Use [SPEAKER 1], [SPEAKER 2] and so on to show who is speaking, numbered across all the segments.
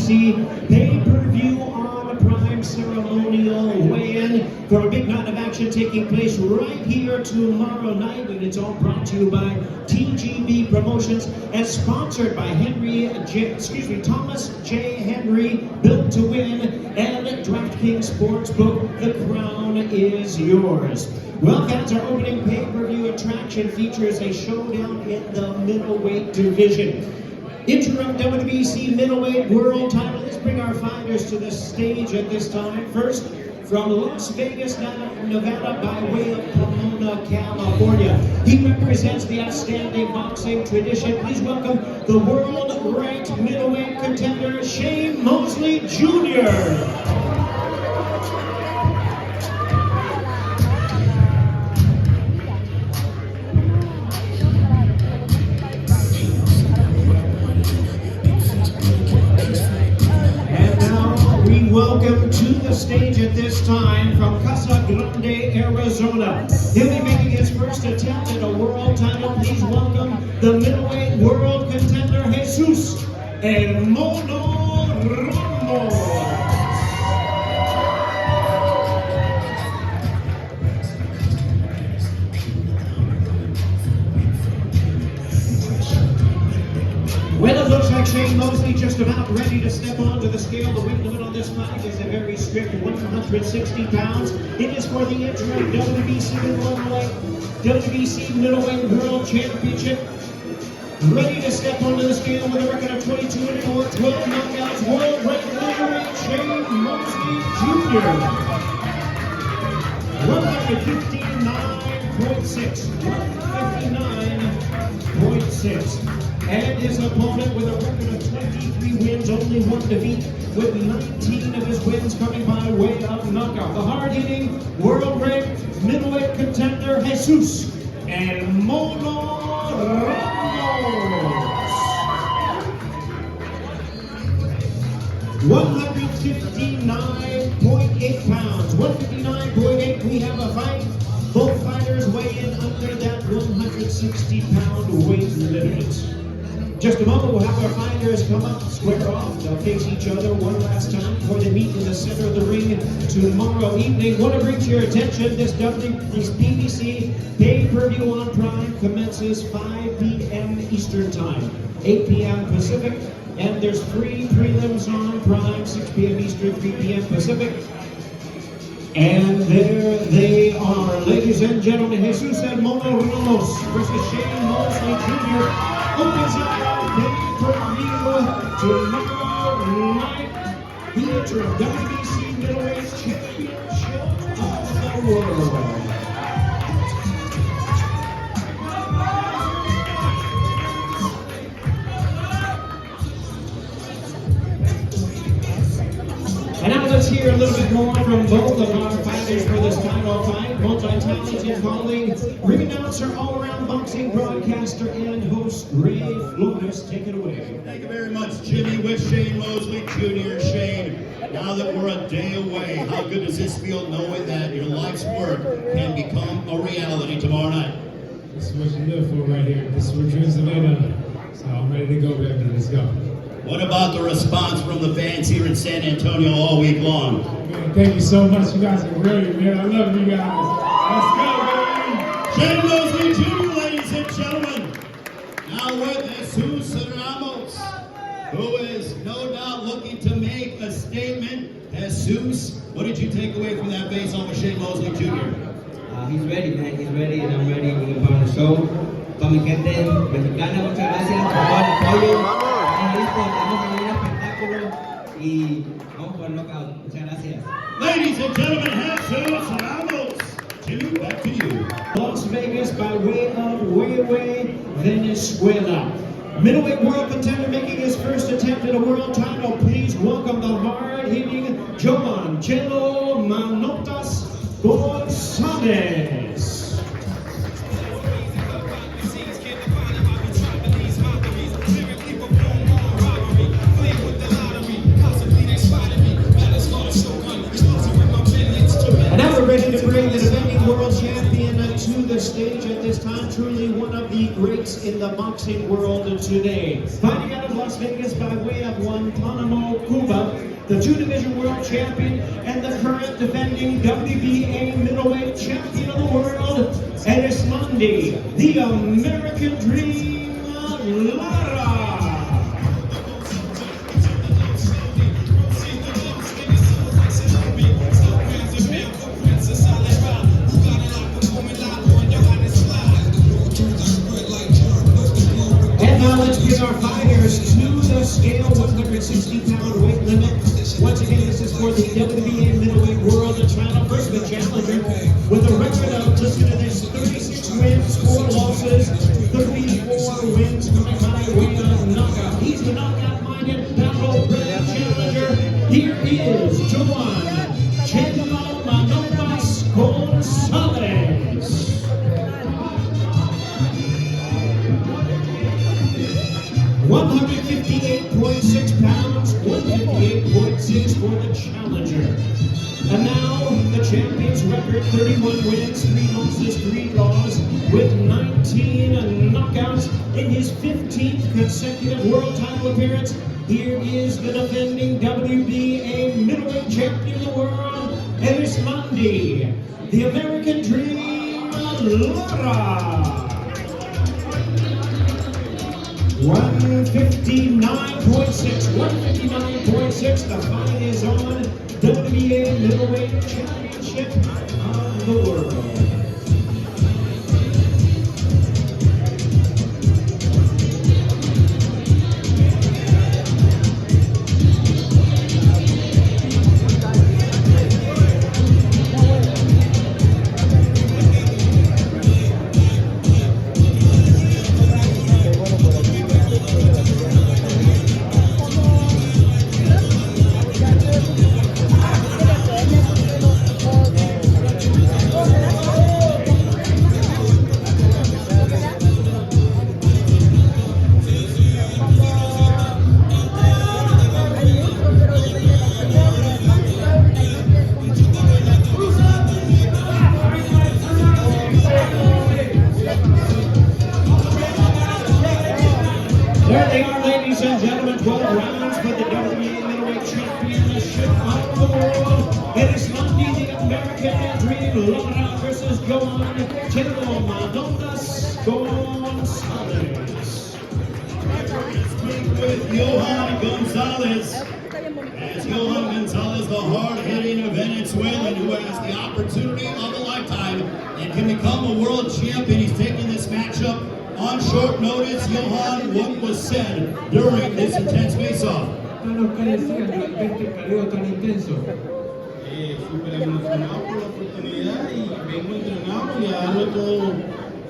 [SPEAKER 1] PBC pay-per-view on Prime ceremonial weigh-in for a big night of action taking place right here tomorrow night, and it's all brought to you by TGB Promotions and sponsored by Thomas J. Henry, Built to Win, and DraftKings Sportsbook. The crown is yours. Well, fans, our opening pay-per-view attraction features a showdown in the middleweight division. Interim WBC middleweight world title. Let's bring our fighters to the stage at this time. First, from Las Vegas, Nevada, by way of Pomona, California. He represents the outstanding boxing tradition. Please welcome the world-ranked middleweight contender, Shane Mosley Jr. Welcome to the stage at this time from Casa Grande, Arizona. He'll be making his first attempt at a world title. Please welcome the middleweight world contender, Jesus El Mono Ramos. 160 pounds. It is for the interim WBC middleweight world championship. Ready to step onto the scale with a record of 22-4, 12 knockouts, world ranked middleweight Shane Mosley Jr. 159.6. 159.6. And his opponent with a record of 23 wins, only one defeat, with 19 of his wins coming by way of knockout. The hard-hitting, world-ranked middleweight contender, Jesus El Mono Ramos. 159.8 pounds. 159.8. We have a fight. Both fighters weigh in under that 160-pound weight limit. Just a moment, we'll have our fighters come up, square off. They'll face each other one last time before they meet in the center of the ring tomorrow evening. Want to bring to your attention this PBC pay-per-view on Prime commences 5 p.m. Eastern Time, 8 p.m. Pacific, and there's 3 prelims on Prime, 6 p.m. Eastern, 3 p.m. Pacific. And there they are, ladies and gentlemen, Jesus El Mono Ramos versus Shane Mosley Jr. opens up our pay-per-view tomorrow night. The interim WBC middleweight championship of the world. And now let's hear a little bit more from both of our fighters for this title fight. Multi-talented colleague, ring announcer, all-around boxing broadcaster, and host Ray Flores. Take it away.
[SPEAKER 2] Thank you very much, Jimmy, with Shane Mosley Jr. Shane, now that we're a day away, how good does this feel knowing that your life's work can become a reality tomorrow night?
[SPEAKER 3] This is what you live for right here. This is what dreams are made of. So I'm ready to go, baby. Let's go.
[SPEAKER 2] What about the response from the fans here in San Antonio all week long?
[SPEAKER 3] Man, thank you so much. You guys are brilliant, man. I love you guys. Let's go, baby.
[SPEAKER 2] Shane Mosley Jr., ladies and gentlemen. Now with Jesus Ramos, who is no doubt looking to make a statement. Jesus, what did you take away from that face-off with Shane Mosley Jr.?
[SPEAKER 4] He's ready, man. He's ready, and I'm ready to be part of the show. Para mi gente mexicana, muchas gracias por todo el apoyo. Listo, vamos a ver un espectáculo y vamos por el knockout. Muchas gracias.
[SPEAKER 2] Ladies and gentlemen, Jesus Ramos. Jimmy, back to you.
[SPEAKER 1] Las Vegas by way of Venezuela. Middleweight world contender making his first attempt at a world title. Please welcome the hard-hitting Jovan Chelo Manotas Gonzalez. Ready to bring the defending world champion to the stage at this time. Truly one of the greats in the boxing world today. Fighting out of Las Vegas by way of Guantanamo, Cuba, the two-division world champion and the current defending WBA middleweight champion of the world, Erismandi, the American Dream, Lara. Now let's bring our fighters to the scale, 160-pound weight limit. Once again, this is for the WBA middleweight world title. First, the challenger with a record of, listen to this, 36 wins, 4 losses, 34 wins coming by way of knockout. He's the knockout-minded, battle-bred challenger. Here is Juan Chendo Manopas Gonzalez. 158.6 pounds, 158.6 for the challenger. And now the champion's record, 31 wins, 3 losses, 3 draws, with 19 knockouts in his 15th consecutive world title appearance. Here is the defending WBA middleweight champion of the world, Erismandi, the American Dream, Lara. 159.6. The fight is on. WBA middleweight championship of the world. There they are, ladies and gentlemen, 12 rounds for the WBA middleweight championship of the world. Erismandi, the American Dream, Lara versus Juan Chendo Manopas Gonzalez.
[SPEAKER 2] With Johan Gonzalez. As Johan Gonzalez, the hard-hitting Venezuelan who has the opportunity of a lifetime and can become a world champion. He's taking this matchup on short notice. Johan, what was said during this intense face-off?
[SPEAKER 4] ¿Qué decían durante este careo tan intenso?
[SPEAKER 5] Súper emocionado por la oportunidad y vengo entrenado y a darlo todo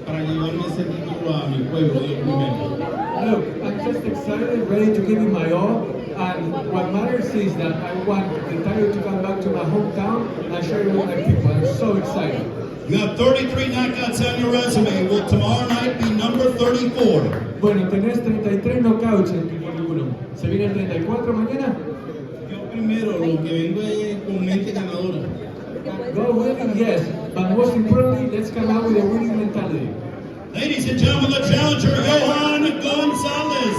[SPEAKER 5] para llevarme ese título a mi pueblo, Dios primero.
[SPEAKER 4] Look, I'm just excited and ready to give it my all. And what matters is that I want the title to come back to my hometown and share it with my people. I'm so excited.
[SPEAKER 2] You have 33 knockouts on your resume. Will tomorrow night be number 34?
[SPEAKER 4] Bueno, tenés 33 knockouts en tu currículum. ¿Se viene el 34 mañana?
[SPEAKER 5] Yo primero, lo que vengo es con mente ganadora.
[SPEAKER 4] Go winning, yes. But most importantly, let's come out with a winning mentality.
[SPEAKER 2] Ladies and gentlemen, the challenger, Johan Gonzalez.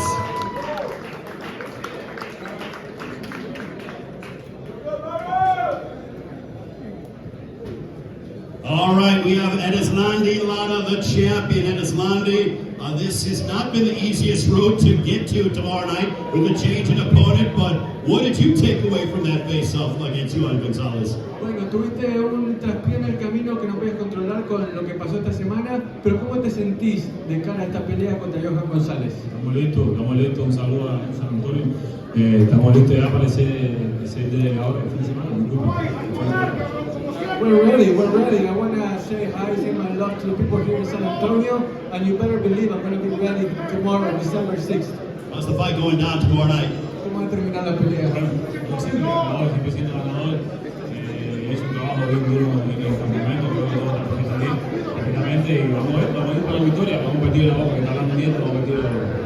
[SPEAKER 2] All right, we have Erismandi Lara, the champion. Erismandi, this has not been the easiest road to get to tomorrow night with a change in opponent, but what did you take away from that face-off against Johan Gonzalez?
[SPEAKER 4] Bueno, tuviste un traspié en el camino que no puedes controlar con lo que pasó esta semana, pero ¿cómo te sentís de cara a esta pelea contra Johan González?
[SPEAKER 3] Estamos listos. Un saludo a San Antonio. Estamos listos ya para ese delegado el fin de semana.
[SPEAKER 4] We're ready. I want to say hi, say my love to the people here in San Antonio, and you better believe I'm going to be ready tomorrow, December 6th.
[SPEAKER 2] How's the fight going down tomorrow night?
[SPEAKER 4] ¿Cómo va a terminar la pelea?
[SPEAKER 3] Siempre siendo ganador. Es un trabajo bien duro en el campamento, creo que todos tenemos que salir rápidamente y vamos a ir para la victoria. Vamos a partir la boca, que está hablando Nieto, vamos a partir la boca.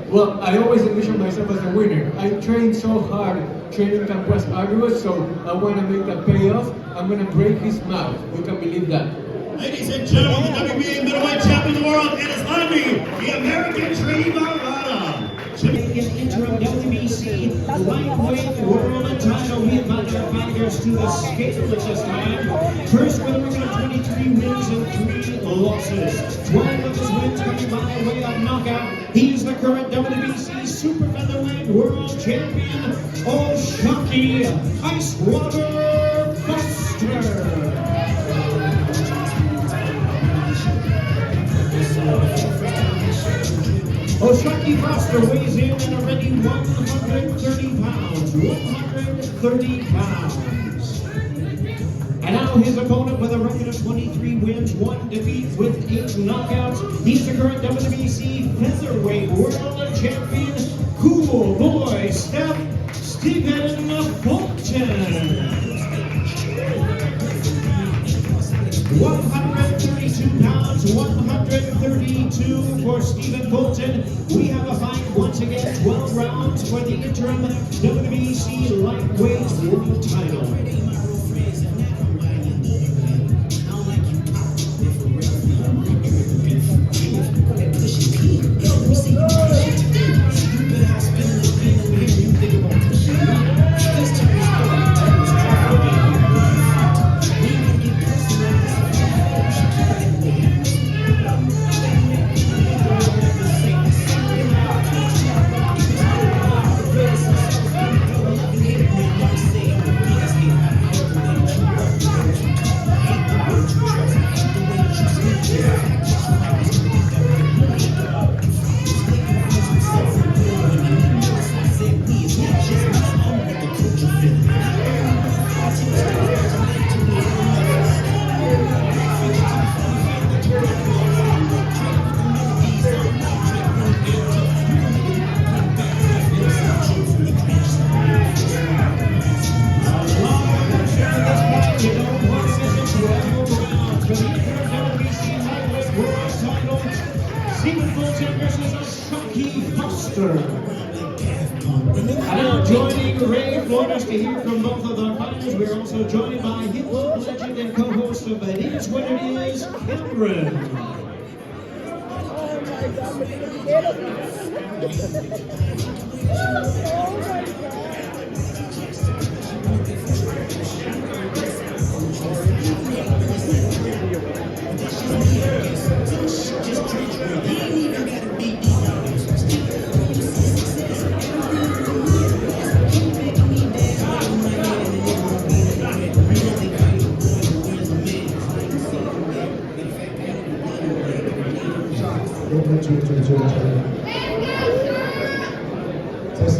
[SPEAKER 4] Well, I always envision myself as a winner. I trained so hard. Training camp was arduous, so I want to make that pay off. I'm going to break his mouth. You can believe that.
[SPEAKER 2] Ladies and gentlemen, the WBA middleweight champion of the world, Erismandi, the American Dream, Lara.
[SPEAKER 1] to make an interim WBC lightweight world title. We invite our fighters to the scale at this time. First with a record of 23 wins and 3 losses. 12 of his wins coming by way of knockout. He is the current WBC super featherweight world champion, O'Shaquie Icewater Foster. O'Shaquie Foster weighs in at already 130 pounds. 130 pounds. And now his opponent with a record of 23 wins, 1 defeat with 8 knockouts. He's the current WBC featherweight world champion, Cool Boy Stephen Fulton. 132 pounds, 132 for Stephen Fulton. We have a fight once again, 12 rounds for the interim WBC lightweight world title. Stephen Fulton versus O'Shaquie Foster. And now joining Ray Flores to hear from both of the fighters, we're also joined by hip-hop legend and co-host of It Is What It Is, Cameron.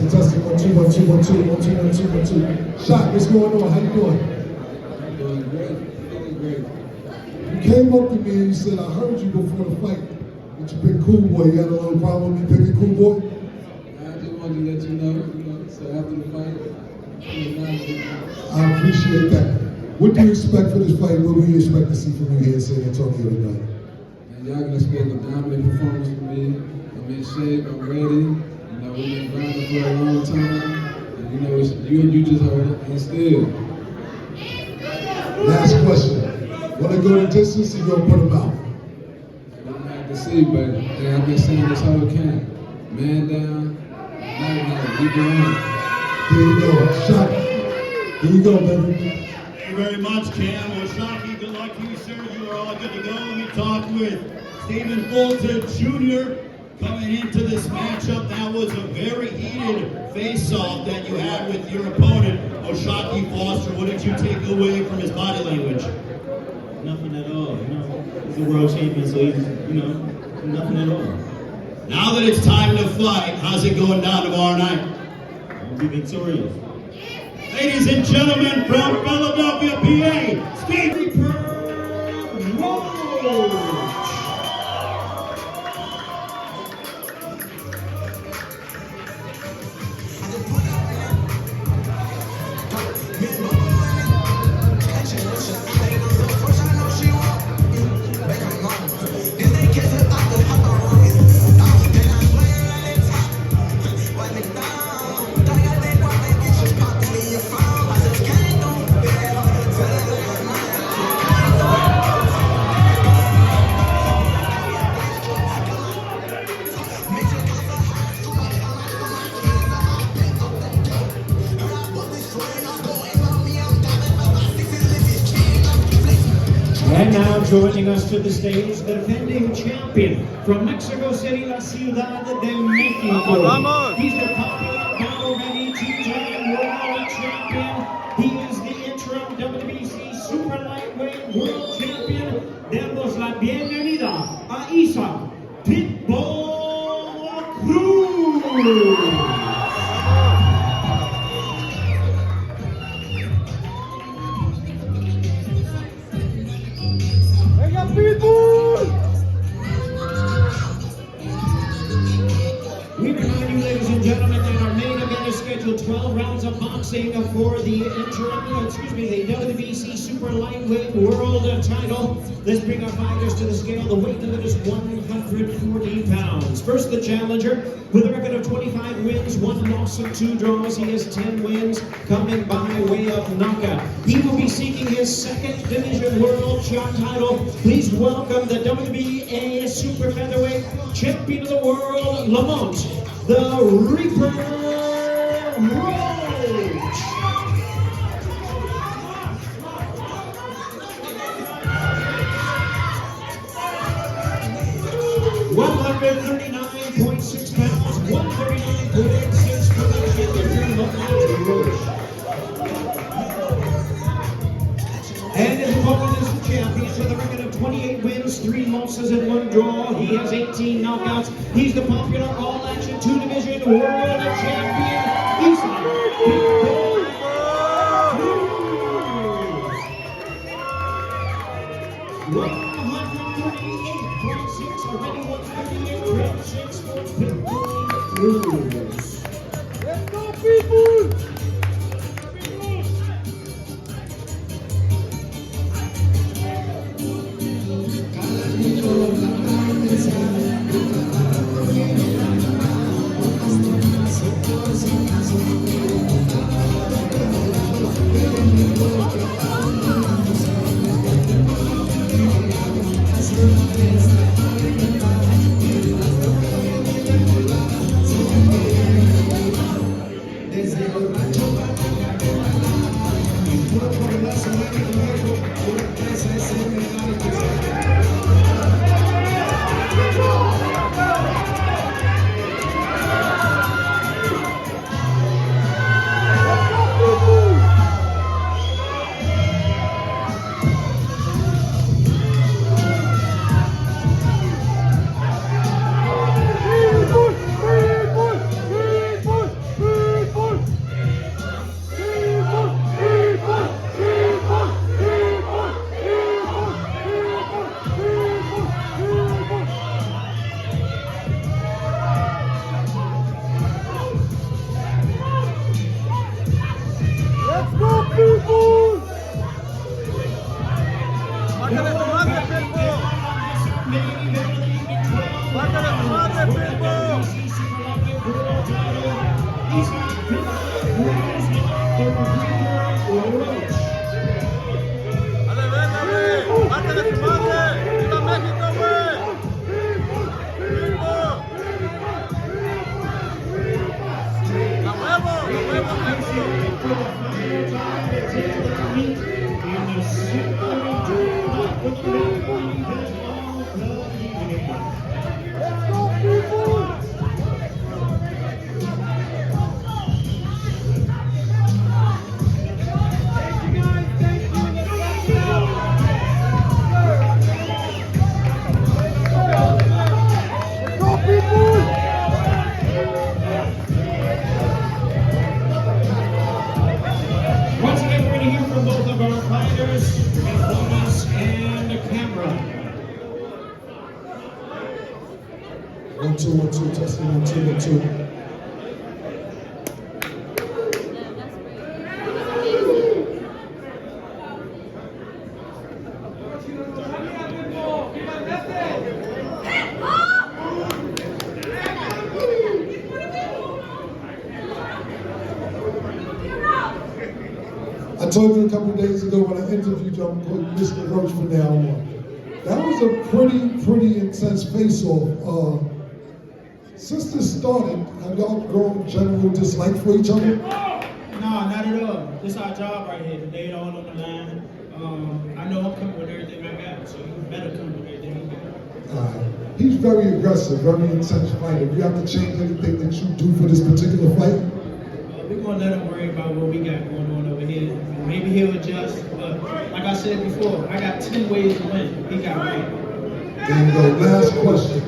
[SPEAKER 6] Testing, 1, 2, 1, 2, 1, 2, 1, 2, 1, 2, 1, 2. Shot, what's going on? How you doing?
[SPEAKER 7] I'm doing great, feeling great.
[SPEAKER 6] You came up to me and you said, I heard you before the fight that you picked Cool Boy. You had a little problem with me picking Cool Boy?
[SPEAKER 7] I just wanted to let you know, so after the fight,
[SPEAKER 6] I appreciate that. What do you expect for this fight? What do you expect to see from you here in San Antonio tonight?
[SPEAKER 7] and y'all can expect a dominant performance from me. I'm in shape, I'm ready. You know, we've been grinding for a long time. And you know, it's, you just heard it, and still.
[SPEAKER 6] Last question. Want to go the distance or you going to put them out?
[SPEAKER 7] We're gonna have to see, but I've been saying this whole camp. Man down, night, keep it on.
[SPEAKER 6] There you go. Shot. There you go, baby.
[SPEAKER 2] Thank you very much, Cam. O'Shaquie, good luck to you, sir. You are all good to go. Let me talk with Stephen Fulton Jr. coming into this matchup. That was a very heated face-off that you had with your opponent, O'Shaquie Foster. What did you take away from his body language?
[SPEAKER 8] Nothing at all. You know, he's a world champion, so he's, you know, nothing at all.
[SPEAKER 2] Now that it's time to fight, how's it going down tomorrow night?
[SPEAKER 8] I'll be victorious.
[SPEAKER 2] Ladies and gentlemen, from Philadelphia, PA, Steve Roach.
[SPEAKER 1] And now joining us to the stage, the defending champion from Mexico City, La Ciudad de Mexico.
[SPEAKER 9] Ramos.
[SPEAKER 1] He's the popular battle-ready two-time world champion. He is the interim WBC super lightweight world champion. Demos la bienvenida a Isa Pitbull Cruz. We remind you, ladies and gentlemen, that our main event is scheduled 12 rounds of boxing for the the WBC Super Lightweight World title. Let's bring our fighters to the scale. The weight limit is 140 pounds. First, the challenger with a record of 25 wins, 1 loss and 2 draws. He has 10 wins coming by way of knockout. He will be seeking his second division world title. Please welcome the WBA Super Featherweight Champion of the World, Lamont, the Reaper Roach. $139.6 pounds, 139.86 for the champion, Lamont Roach. And his opponent is the champion with a record of 28 wins, 3 losses, and 1 draw. He has 18 knockouts. He's the popular all-action 2-division world champion. He's Pitbull Cruz. 138.6, already 138.6 for Pitbull Cruz.
[SPEAKER 9] Let's go, people!
[SPEAKER 6] I told you a couple of days ago when I interviewed you, I'm calling Mr. Roach from now on. That was a pretty intense face-off. Since this started, have y'all grown general dislike for each other?
[SPEAKER 5] No, not at all. This is our job right here. The day all on the line. I know I'm coming with everything I got, so you better come with everything you got.
[SPEAKER 6] He's very aggressive, very intense fighter. Do you have to change anything that you do for this particular fight?
[SPEAKER 5] We're going to let him worry about what we got going on over here. Maybe he'll adjust, but like I said before, I got 10 ways to win. He got one.
[SPEAKER 6] There you go. Last question.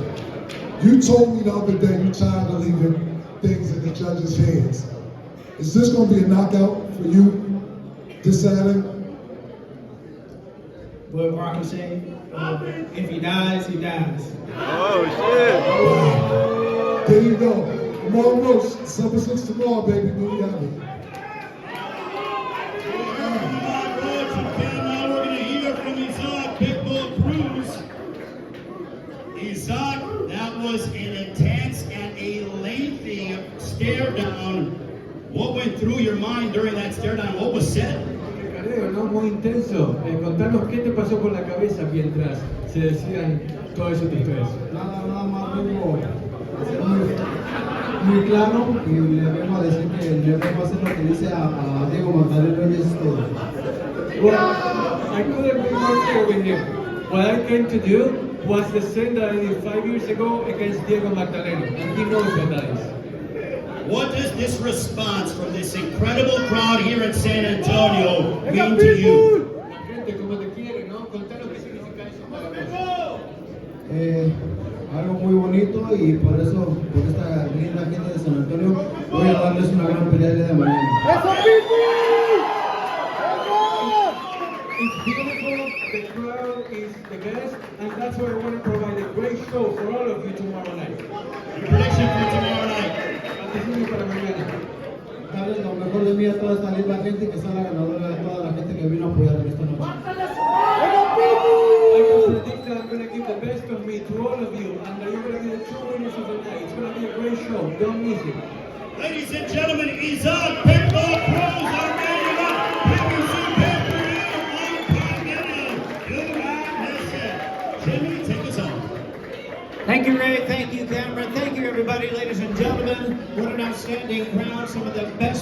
[SPEAKER 6] You told me the other day you're tired of leaving things in the judges' hands. Is this going to be a knockout for you this Saturday?
[SPEAKER 5] What Rock can say, if he dies, he dies.
[SPEAKER 9] Oh, shit.
[SPEAKER 6] There you go. Tomorrow, Roach, 7-6 tomorrow, baby. There you have it.
[SPEAKER 2] Now we're going to hear from Isaac Pitbull Cruz. Isaac, that was an intense and a lengthy stare down. What went through your mind during that stare down? What was said?
[SPEAKER 7] Careo, ¿no? Muy intenso. Contanos qué te pasó por la cabeza mientras se decían todo eso de ustedes.
[SPEAKER 10] Nada más vengo a ser muy claro y le vengo a decir que le vengo a hacer lo que dice a Diego Magdaleno y eso es todo.
[SPEAKER 7] Well, I couldn't be more clear with him. What I came to do was the same that I did 5 years ago against Diego Magdaleno, and he knows what that is.
[SPEAKER 2] What does this response from this incredible crowd here in San Antonio mean to you?
[SPEAKER 7] La gente como te quiere, ¿no? Contanos qué significa eso para vos.
[SPEAKER 10] Algo muy bonito y por eso, por esta linda gente de San Antonio, voy a darles una gran pelea el día de mañana.
[SPEAKER 7] It's beautiful, the crowd is the best, and that's why I want to provide a great show for all of you tomorrow night.
[SPEAKER 2] Your prediction for tomorrow night?
[SPEAKER 7] Vaticinio para mañana.
[SPEAKER 10] Darles lo mejor de mí a toda esta linda gente y que sea la ganadora de toda la gente que vino a apoyar esta noche.
[SPEAKER 7] I can predict that I'm going to give the best of me to all of you, and that you're going to be the true winners of the night. It's going to be a great show. Don't miss it.
[SPEAKER 2] Ladies and gentlemen, Isaac Pitbull Cruz, our main event. PBC pay-per-view on Prime Video. Do not miss it. Jimmy, take us home.
[SPEAKER 1] Thank you, Ray. Thank you, Cameron. Thank you, everybody, ladies and gentlemen. What an outstanding crowd. Some of the best.